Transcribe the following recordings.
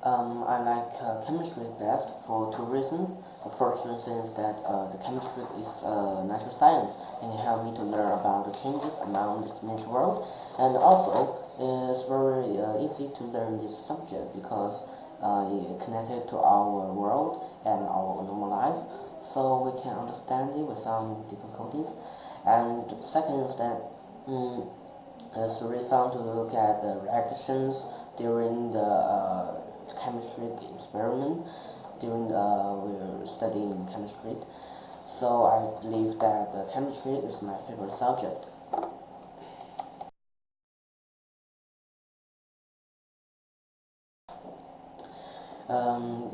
I like chemistry best for two reasons. The first reason is that the chemistry is natural science and it helps me to learn about the changes around this natural world. And also, it's very easy to learn this subject because it connected to our world and our normal life, so we can understand it without difficulties. And second is that it's really fun to look at the reactions during the chemistry experiment during we're studying chemistry. So I believe that chemistry is my favorite subject.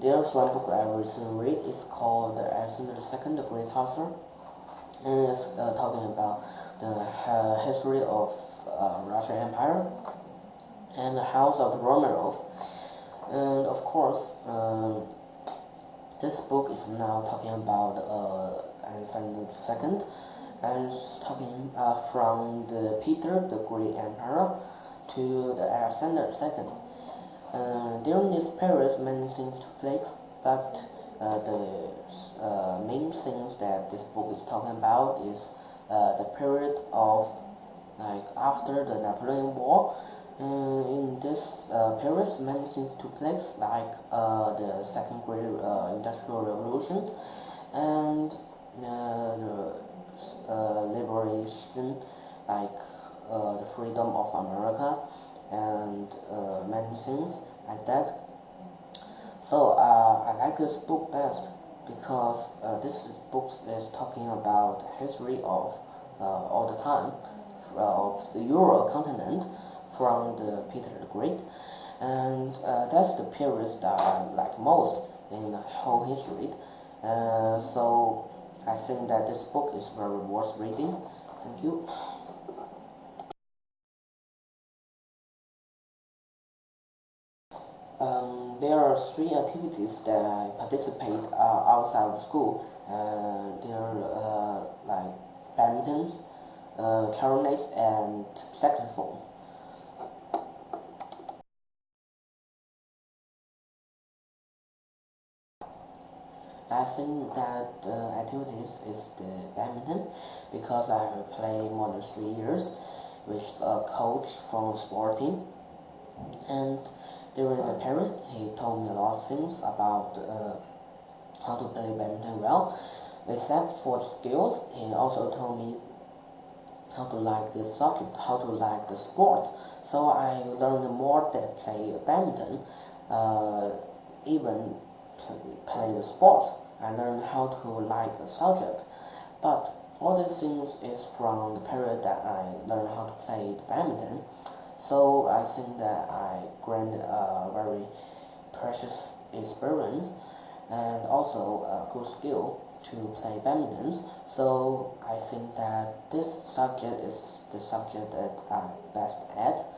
There's one book I recently read. It's called Alexander II, the Great Author, and it's talking about the history of Russian Empire and the House of Romanov. And of course, this book is now talking about Alexander II, and it's talking from the Peter the Great Emperor to the Alexander II. During this period, many things took place, but the main things that this book is talking about is the period of after the Napoleon War. In this period, many things took place, like the Second Great Industrial Revolution and the liberation, like the freedom of America and many things like that. So I like this book best because this book is talking about history of all the time of the Euro continent from the Peter the Great, and that's the period that I like most in the whole history. So I think that this book is very worth reading. Thank you. There are three activities that I participate outside of school. They're like badminton, clarinet, and saxophone. I think that activities is the badminton because I have played more than 3 years with a coach from the sport team, and during the period he told me a lot of things about how to play badminton well. Except for skills, he also told me how to like this subject, how to like the sport. So I learned more that play badminton, even play the sports. I learned how to like the subject. But all these things is from the period that I learned how to play the badminton. So I think that I gained a very precious experience and also a good skill to play badminton. So I think that this subject is the subject that I'm best at.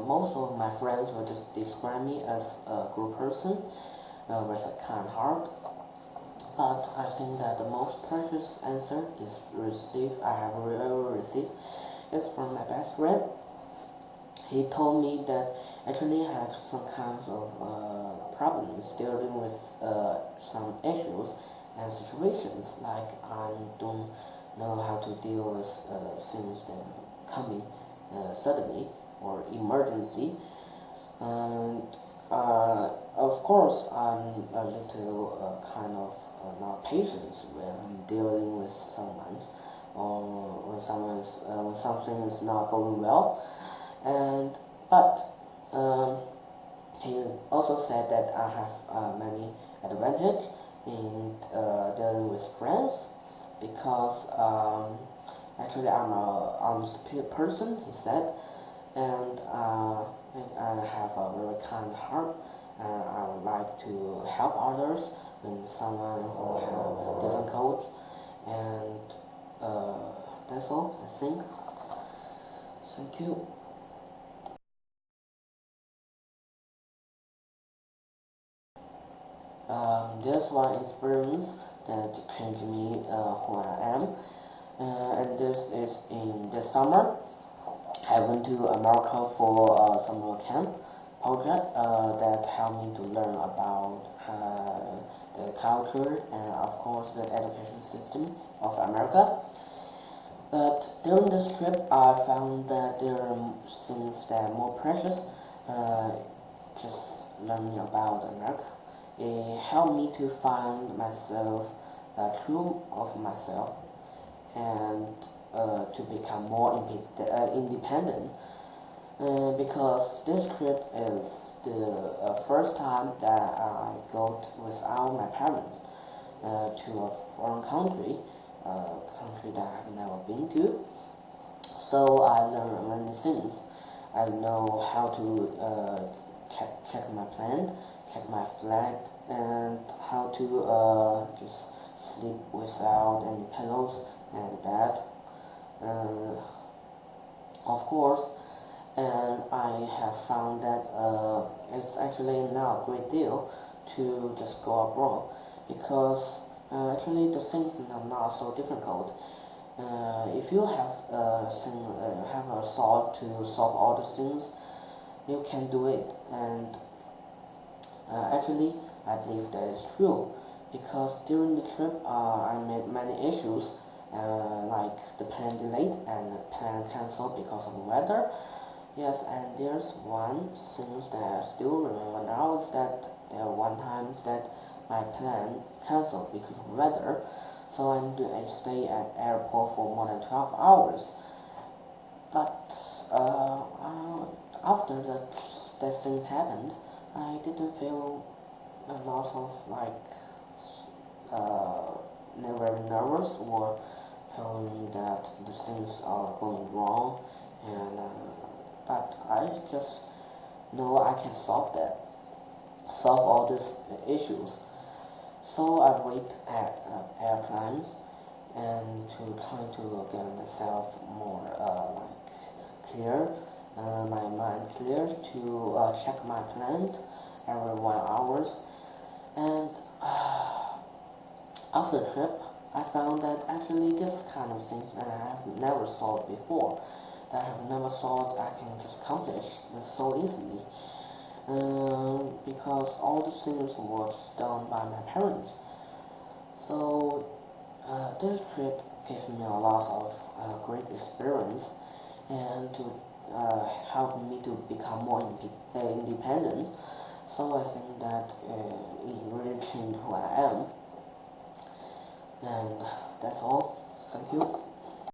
Most of my friends will just describe me as a good person with a kind heart. But I think that the most precious answer I have ever received is from my best friend. He told me that actually I have some kinds of problems dealing with some issues and situations, like I don't know how to deal with things that coming suddenly or emergency. And of course, I'm a little kind of not patient when I'm dealing with someone, or when something is not going well. And but he also said that I have many advantage in dealing with friends because actually I'm a honest person, he said, and I have a very kind heart, and I would like to help others when someone who have difficulties, and that's all I think. Thank you. There's one experience that changed me who I am. and this is in the summer. I went to America for a summer camp project that helped me to learn about the culture and of course the education system of America. But during this trip, I found that there are things that are more precious. Just learning about America, it helped me to find myself, true of myself, and to become more independent. Because this trip is the first time that I go without my parents to a foreign country, country that I've never been to. So I learned many things. I know how to check my plan, check my flight, and how to just sleep without any pillows and bed. Uh, of course, and I have found that it's actually not a great deal to just go abroad because actually the things are not so difficult. If you have a thought to solve all the things, you can do it. And actually, I believe that is true because during the trip, I made many issues like the plan delayed and the plan cancelled because of the weather. Yes, and there's one thing that I still remember now is that there were one time that my plan cancelled because of weather, so I need to stay at airport for more than 12 hours. But after that thing happened, I didn't feel a lot of like very nervous or feeling that the things are going wrong, and but I just know I can solve all these issues. So I wait at airplanes and to try to get myself more like clear, my mind clear to check my plan every 1 hours. And after the trip, I found that actually this kind of things that I have never solved before, that I have never thought I can just accomplish so easily. Because all the things were just done by my parents. So this trip gave me a lot of great experience and to help me to become more independent. So I think that it really changed who I am. And that's all. Thank you.